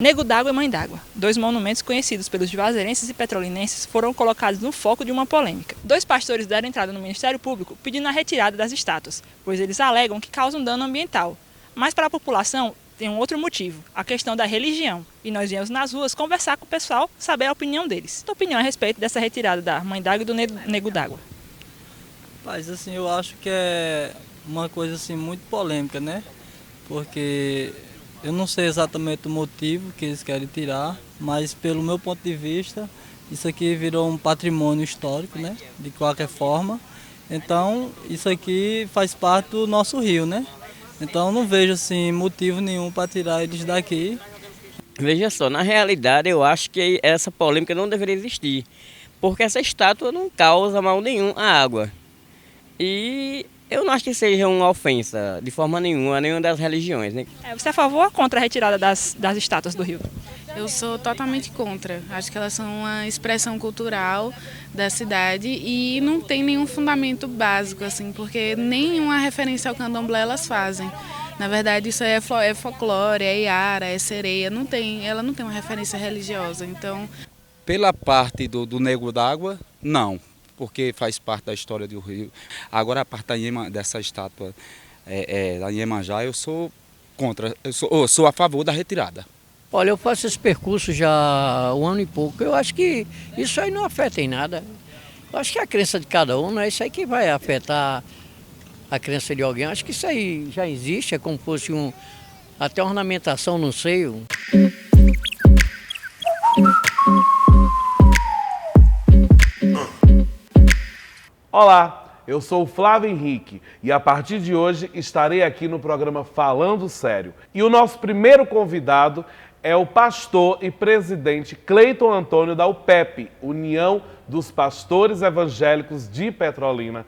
Nego d'Água e Mãe d'Água, dois monumentos conhecidos pelos juazeirenses e petrolinenses, foram colocados no foco de uma polêmica. Dois pastores deram entrada no Ministério Público pedindo a retirada das estátuas, pois eles alegam que causam dano ambiental. Mas para a população tem um outro motivo, a questão da religião. E nós viemos nas ruas conversar com o pessoal, saber a opinião deles. Sua opinião a respeito dessa retirada da Mãe d'Água e do Nego d'Água? Mas assim, eu acho que é uma coisa assim muito polêmica, né? Porque eu não sei exatamente o motivo que eles querem tirar, mas pelo meu ponto de vista, isso aqui virou um patrimônio histórico, né? De qualquer forma. Então, isso aqui faz parte do nosso rio, né? Então, não vejo assim motivo nenhum para tirar eles daqui. Veja só, na realidade eu acho que essa polêmica não deveria existir, porque essa estátua não causa mal nenhum à água. E eu não acho que seja uma ofensa de forma nenhuma a nenhuma das religiões, né? Você é a favor ou contra a retirada das estátuas do rio? Eu sou totalmente contra. Acho que elas são uma expressão cultural da cidade e não tem nenhum fundamento básico, assim, porque nenhuma referência ao candomblé elas fazem. Na verdade, isso é folclore, é iara, é sereia, ela não tem uma referência religiosa. Então, pela parte do Nego d'Água, não, porque faz parte da história do rio. Agora, a parte dessa estátua da Iemanjá, eu sou contra, eu sou a favor da retirada. Olha, eu faço esse percurso já há um ano e pouco. Eu acho que isso aí não afeta em nada. Eu acho que a crença de cada um não é isso aí que vai afetar a crença de alguém. Eu acho que isso aí já existe, é como se fosse até ornamentação no seio. Olá, eu sou o Flávio Henrique e a partir de hoje estarei aqui no programa Falando Sério. E o nosso primeiro convidado é o pastor e presidente Cleiton Antônio da UPEP, União dos Pastores Evangélicos de Petrolina.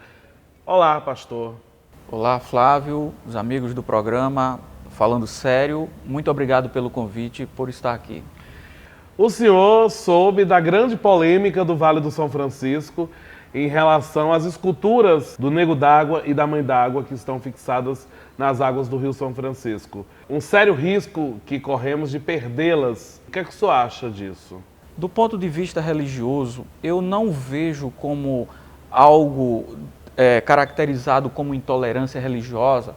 Olá, pastor. Olá, Flávio, os amigos do programa Falando Sério, muito obrigado pelo convite, por estar aqui. O senhor soube da grande polêmica do Vale do São Francisco em relação às esculturas do Nego d'Água e da Mãe d'Água que estão fixadas nas águas do Rio São Francisco. Um sério risco que corremos de perdê-las. O que é que o senhor acha disso? Do ponto de vista religioso, eu não vejo como algo caracterizado como intolerância religiosa,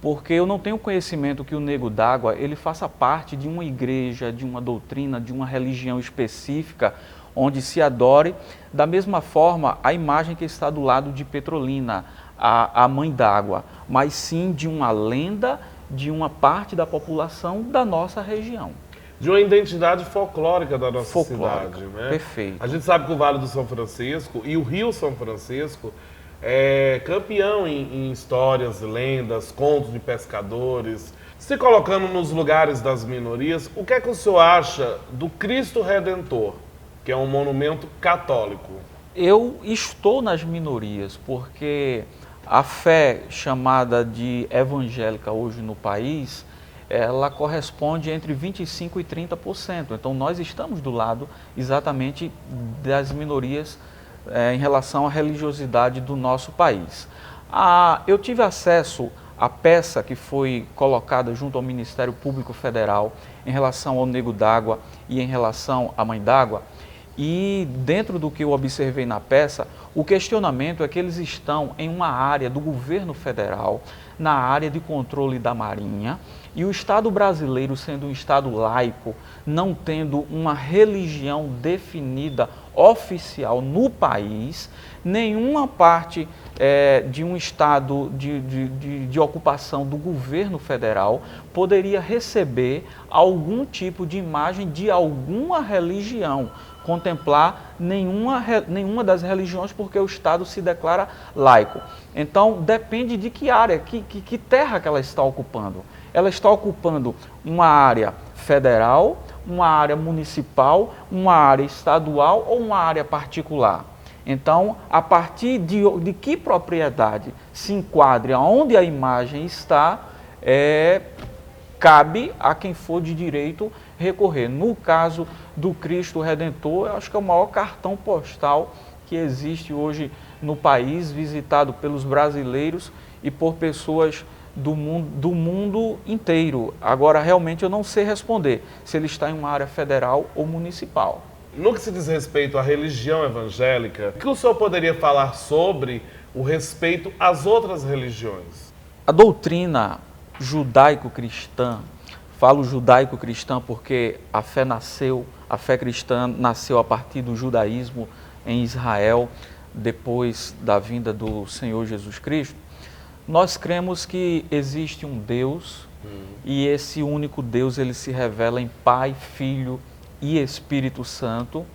porque eu não tenho conhecimento que o Nego d'Água ele faça parte de uma igreja, de uma doutrina, de uma religião específica, onde se adore da mesma forma a imagem que está do lado de Petrolina, a Mãe d'Água, mas sim de uma lenda de uma parte da população da nossa região. De uma identidade folclórica da nossa cidade, né? Perfeito. A gente sabe que o Vale do São Francisco e o Rio São Francisco é campeão em histórias, lendas, contos de pescadores. Se colocando nos lugares das minorias, o que é que o senhor acha do Cristo Redentor, que é um monumento católico? Eu estou nas minorias, porque a fé chamada de evangélica hoje no país, ela corresponde entre 25% e 30%. Então nós estamos do lado exatamente das minorias em relação à religiosidade do nosso país. Eu tive acesso à peça que foi colocada junto ao Ministério Público Federal em relação ao Nego d'Água e em relação à Mãe d'Água. E dentro do que eu observei na peça, o questionamento é que eles estão em uma área do governo federal, na área de controle da Marinha, e o Estado brasileiro, sendo um Estado laico, não tendo uma religião definida oficial no país, nenhuma parte de um Estado de ocupação do governo federal poderia receber algum tipo de imagem de alguma religião, contemplar nenhuma das religiões, porque o Estado se declara laico. Então, depende de que área, que terra que ela está ocupando. Ela está ocupando uma área federal, uma área municipal, uma área estadual ou uma área particular. Então, a partir de que propriedade se enquadre onde a imagem está, cabe a quem for de direito recorrer. No caso do Cristo Redentor, eu acho que é o maior cartão postal que existe hoje no país, visitado pelos brasileiros e por pessoas do mundo inteiro. Agora, realmente, eu não sei responder se ele está em uma área federal ou municipal. No que se diz respeito à religião evangélica, o que o senhor poderia falar sobre o respeito às outras religiões? A doutrina judaico-cristã, falo judaico-cristã porque a fé cristã nasceu a partir do judaísmo em Israel, depois da vinda do Senhor Jesus Cristo. Nós cremos que existe um Deus e esse único Deus ele se revela em Pai, Filho e Espírito Santo,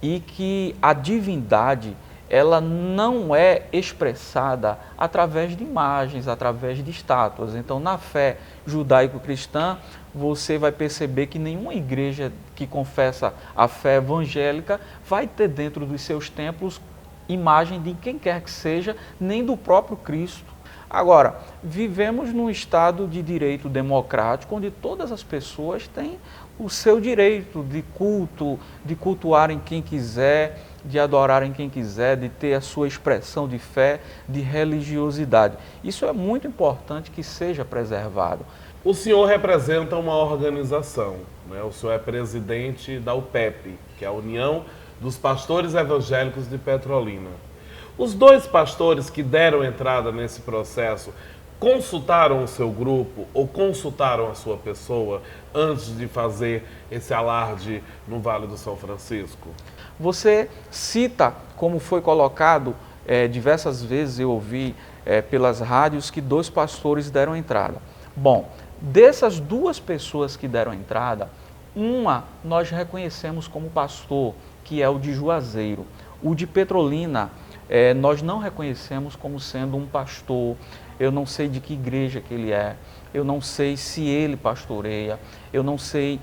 e que a divindade ela não é expressada através de imagens, através de estátuas. Então, na fé judaico-cristã, você vai perceber que nenhuma igreja que confessa a fé evangélica vai ter dentro dos seus templos imagem de quem quer que seja, nem do próprio Cristo. Agora, vivemos num estado de direito democrático, onde todas as pessoas têm o seu direito de culto, de cultuarem quem quiser, de adorarem quem quiser, de ter a sua expressão de fé, de religiosidade. Isso é muito importante que seja preservado. O senhor representa uma organização, né? O senhor é presidente da UPEP, que é a União dos Pastores Evangélicos de Petrolina. Os dois pastores que deram entrada nesse processo consultaram o seu grupo ou consultaram a sua pessoa antes de fazer esse alarde no Vale do São Francisco? Você cita, como foi colocado, diversas vezes eu ouvi pelas rádios que 2 pastores deram entrada. Bom, dessas 2 pessoas que deram entrada, uma nós reconhecemos como pastor, que é o de Juazeiro. O de Petrolina, nós não reconhecemos como sendo um pastor. Eu não sei de que igreja que ele é, eu não sei se ele pastoreia, eu não sei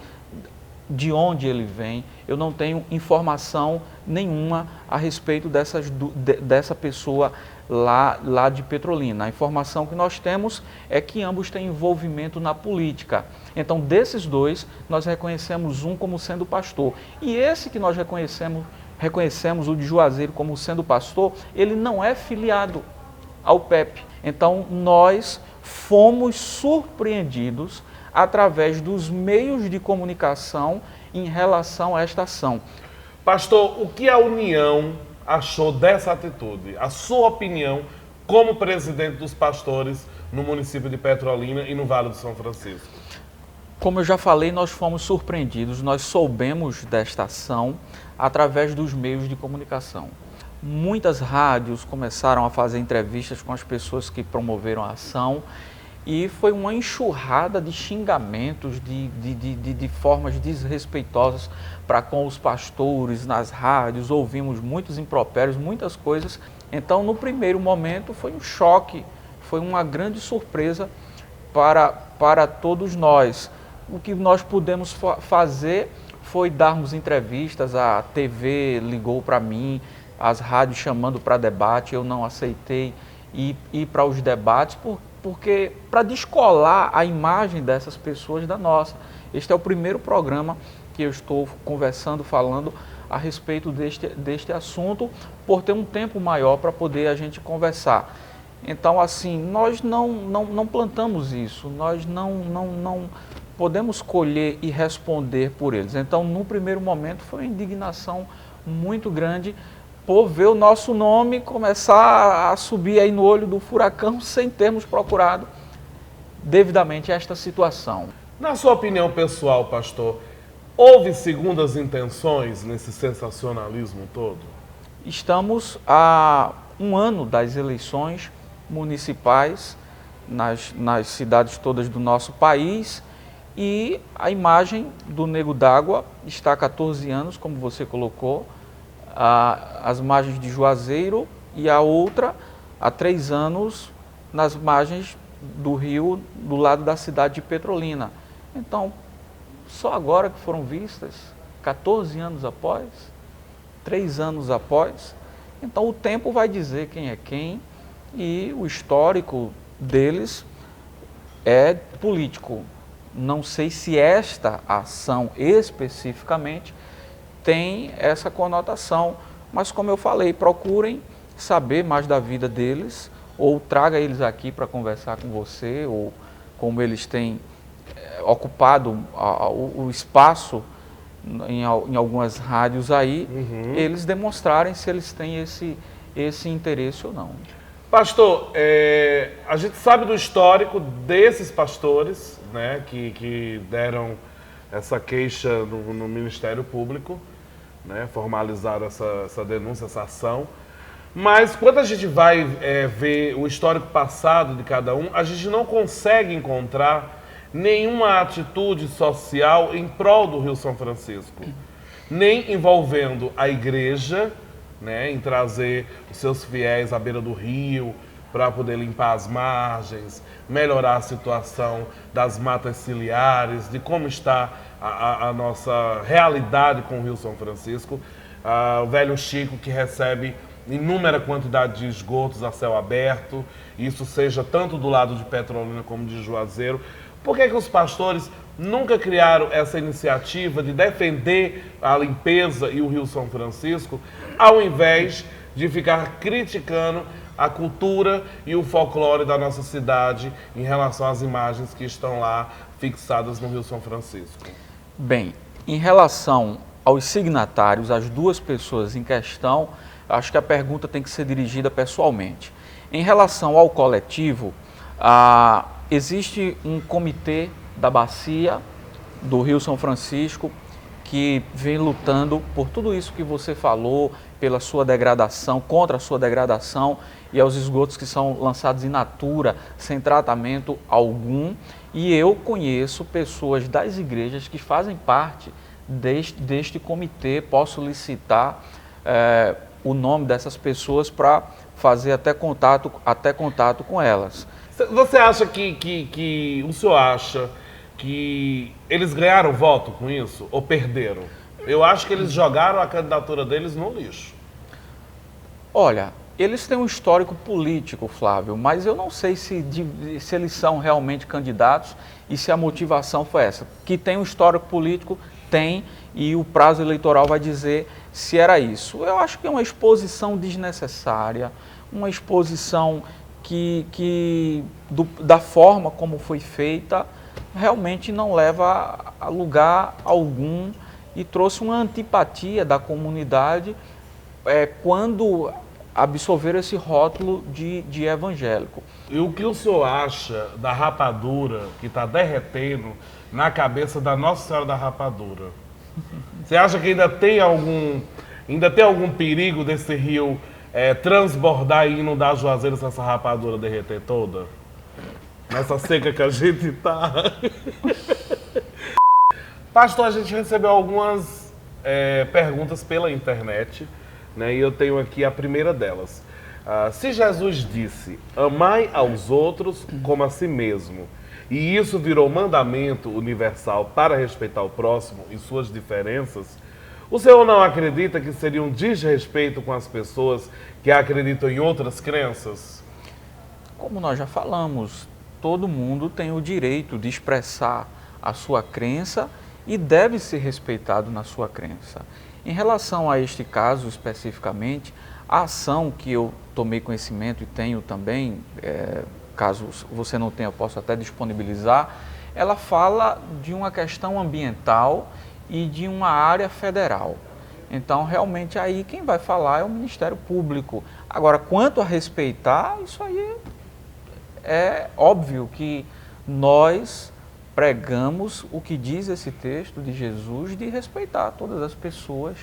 de onde ele vem, eu não tenho informação nenhuma a respeito dessa pessoa lá de Petrolina. A informação que nós temos é que ambos têm envolvimento na política. Então, desses 2, nós reconhecemos um como sendo pastor. E esse que nós reconhecemos o de Juazeiro como sendo pastor, ele não é filiado ao PEP. Então, nós fomos surpreendidos através dos meios de comunicação em relação a esta ação. Pastor, o que a União achou dessa atitude? A sua opinião como presidente dos pastores no município de Petrolina e no Vale do São Francisco? Como eu já falei, nós fomos surpreendidos, nós soubemos desta ação através dos meios de comunicação. Muitas rádios começaram a fazer entrevistas com as pessoas que promoveram a ação e foi uma enxurrada de xingamentos, de formas desrespeitosas para com os pastores nas rádios, ouvimos muitos impropérios, muitas coisas. Então, no primeiro momento, foi um choque, foi uma grande surpresa para todos nós. O que nós pudemos fazer foi darmos entrevistas, a TV ligou para mim, as rádios chamando para debate, eu não aceitei ir para os debates, porque para descolar a imagem dessas pessoas da nossa. Este é o primeiro programa que eu estou conversando, falando a respeito deste assunto, por ter um tempo maior para poder a gente conversar. Então, assim, nós não plantamos isso, nós não podemos colher e responder por eles. Então, no primeiro momento, foi uma indignação muito grande por ver o nosso nome começar a subir aí no olho do furacão sem termos procurado devidamente esta situação. Na sua opinião pessoal, pastor, houve segundas intenções nesse sensacionalismo todo? Estamos a 1 ano das eleições municipais nas cidades todas do nosso país e a imagem do Nego d'Água está há 14 anos, como você colocou, as margens de Juazeiro e a outra há 3 anos nas margens do rio do lado da cidade de Petrolina. Então, só agora que foram vistas, 14 anos após, 3 anos após, então o tempo vai dizer quem é quem e o histórico deles é político. Não sei se esta ação especificamente tem essa conotação, mas como eu falei, procurem saber mais da vida deles, ou traga eles aqui para conversar com você, ou como eles têm ocupado o espaço em algumas rádios aí, eles demonstrarem se eles têm esse interesse ou não. Pastor, a gente sabe do histórico desses pastores, né, que deram essa queixa no Ministério Público, né, formalizaram essa denúncia, essa ação. Mas quando a gente vai ver o histórico passado de cada um, a gente não consegue encontrar nenhuma atitude social em prol do Rio São Francisco, nem envolvendo a igreja, né, em trazer os seus fiéis à beira do rio para poder limpar as margens, melhorar a situação das matas ciliares, de como está a nossa realidade com o Rio São Francisco. O velho Chico, que recebe inúmera quantidade de esgotos a céu aberto, isso seja tanto do lado de Petrolina como de Juazeiro. Por que os pastores nunca criaram essa iniciativa de defender a limpeza e o Rio São Francisco, ao invés de ficar criticando a cultura e o folclore da nossa cidade em relação às imagens que estão lá fixadas no Rio São Francisco? Bem, em relação aos signatários, as duas pessoas em questão, acho que a pergunta tem que ser dirigida pessoalmente. Em relação ao coletivo, existe um comitê da bacia do Rio São Francisco que vem lutando por tudo isso que você falou, pela sua degradação, contra a sua degradação e aos esgotos que são lançados in natura, sem tratamento algum. E eu conheço pessoas das igrejas que fazem parte deste comitê, posso licitar o nome dessas pessoas para fazer até contato com elas. Você acha o senhor acha que eles ganharam voto com isso ou perderam? Eu acho que eles jogaram a candidatura deles no lixo. Olha, eles têm um histórico político, Flávio, mas eu não sei se eles são realmente candidatos e se a motivação foi essa. Que tem um histórico político, tem, e o prazo eleitoral vai dizer se era isso. Eu acho que é uma exposição desnecessária, uma exposição da forma como foi feita, realmente não leva a lugar algum e trouxe uma antipatia da comunidade quando absorveram esse rótulo de evangélico. E o que o senhor acha da rapadura que está derretendo na cabeça da Nossa Senhora da Rapadura? Você acha que ainda tem algum perigo desse rio transbordar e inundar Juazeiro se essa rapadura derreter toda? Nessa seca que a gente tá. Pastor, a gente recebeu algumas perguntas pela internet, né? E eu tenho aqui a primeira delas. Se Jesus disse, amai aos outros como a si mesmo, e isso virou mandamento universal para respeitar o próximo e suas diferenças, o senhor não acredita que seria um desrespeito com as pessoas que acreditam em outras crenças? Como nós já falamos, todo mundo tem o direito de expressar a sua crença e deve ser respeitado na sua crença. Em relação a este caso especificamente, a ação que eu tomei conhecimento e tenho também, caso você não tenha, eu posso até disponibilizar, ela fala de uma questão ambiental e de uma área federal. Então, realmente, aí quem vai falar é o Ministério Público. Agora, quanto a respeitar, isso aí é óbvio que nós pregamos o que diz esse texto de Jesus de respeitar todas as pessoas.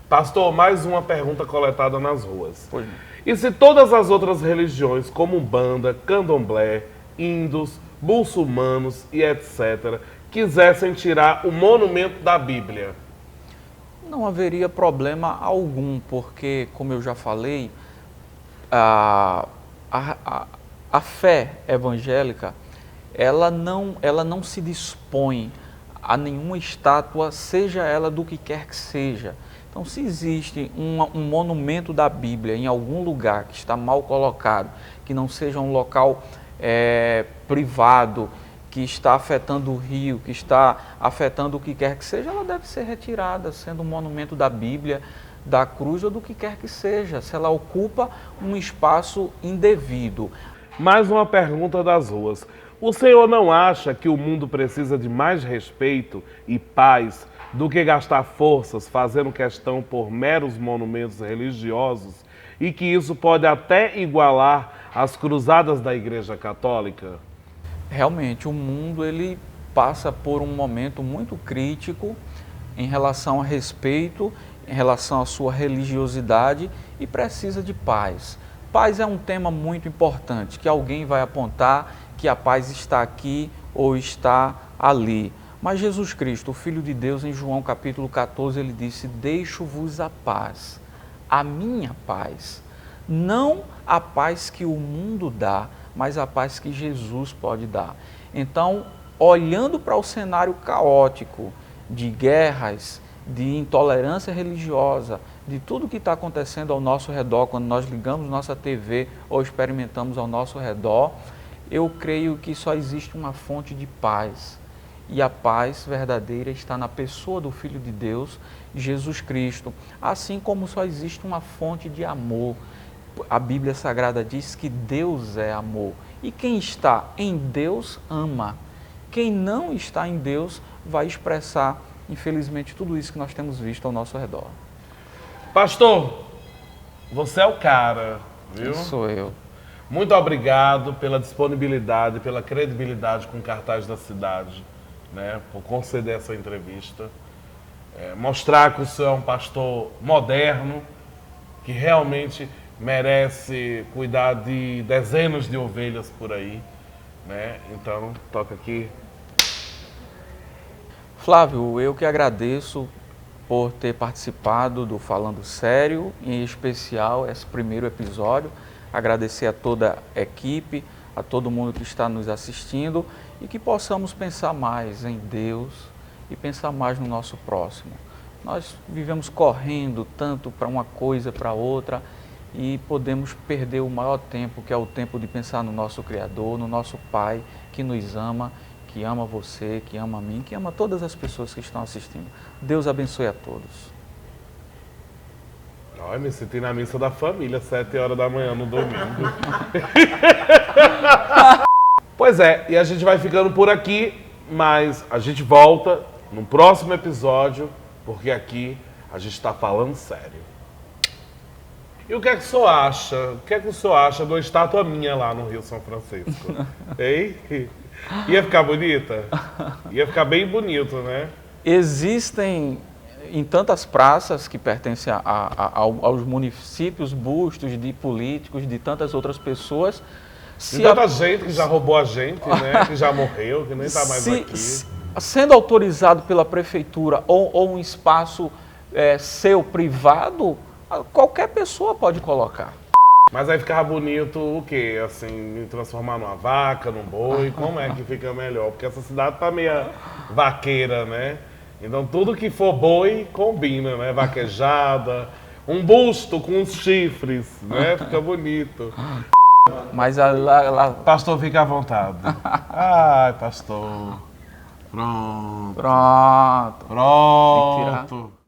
Pastor, mais uma pergunta coletada nas ruas. Pois não. E se todas as outras religiões, como Umbanda, Candomblé, Índios, muçulmanos e etc., quisessem tirar o monumento da Bíblia? Não haveria problema algum, porque, como eu já falei, a fé evangélica, ela não se dispõe a nenhuma estátua, seja ela do que quer que seja. Então, se existe um monumento da Bíblia em algum lugar que está mal colocado, que não seja um local privado, que está afetando o rio, que está afetando o que quer que seja, ela deve ser retirada, sendo um monumento da Bíblia, da cruz ou do que quer que seja, se ela ocupa um espaço indevido. Mais uma pergunta das ruas. O senhor não acha que o mundo precisa de mais respeito e paz do que gastar forças fazendo questão por meros monumentos religiosos e que isso pode até igualar as cruzadas da Igreja Católica? Realmente, o mundo ele passa por um momento muito crítico em relação a respeito, em relação à sua religiosidade e precisa de paz. Paz é um tema muito importante, que alguém vai apontar que a paz está aqui ou está ali. Mas Jesus Cristo, o Filho de Deus, em João capítulo 14, ele disse: deixo-vos a paz, a minha paz. Não a paz que o mundo dá, mas a paz que Jesus pode dar. Então, olhando para o cenário caótico de guerras, de intolerância religiosa, de tudo que está acontecendo ao nosso redor, quando nós ligamos nossa TV ou experimentamos ao nosso redor, eu creio que só existe uma fonte de paz. E a paz verdadeira está na pessoa do Filho de Deus, Jesus Cristo. Assim como só existe uma fonte de amor. A Bíblia Sagrada diz que Deus é amor. E quem está em Deus ama. Quem não está em Deus vai expressar, infelizmente, tudo isso que nós temos visto ao nosso redor. Pastor, você é o cara, viu? Sou eu. Muito obrigado pela disponibilidade, pela credibilidade com o cartaz da cidade, né, por conceder essa entrevista. Mostrar que o senhor é um pastor moderno, que realmente merece cuidar de dezenas de ovelhas por aí, né? Então, toca aqui. Flávio, eu que agradeço por ter participado do Falando Sério, em especial esse primeiro episódio. Agradecer a toda a equipe, a todo mundo que está nos assistindo e que possamos pensar mais em Deus e pensar mais no nosso próximo. Nós vivemos correndo tanto para uma coisa, para outra e podemos perder o maior tempo, que é o tempo de pensar no nosso Criador, no nosso Pai, que nos ama, que ama você, que ama a mim, que ama todas as pessoas que estão assistindo. Deus abençoe a todos. Olha, me senti na missa da família, 7 horas da manhã no domingo. Pois é, e a gente vai ficando por aqui, mas a gente volta no próximo episódio, porque aqui a gente está falando sério. E o que é que o senhor acha? O que é que o senhor acha de uma estátua minha lá no Rio São Francisco? Hein? Ia ficar bonita? Ia ficar bem bonito, né? Existem em tantas praças que pertencem aos municípios bustos de políticos, de tantas outras pessoas. De tanta gente que já roubou a gente, né? Que já morreu, que nem está mais aqui. Sendo autorizado pela prefeitura ou um espaço seu privado, qualquer pessoa pode colocar. Mas aí ficava bonito o quê? Assim, me transformar numa vaca, num boi? Como é que fica melhor? Porque essa cidade tá meio vaqueira, né? Então tudo que for boi combina, né? Vaquejada, um busto com uns chifres, né? Fica bonito. Mas Pastor, fica à vontade. Ai, pastor. Pronto. Pronto. Pronto.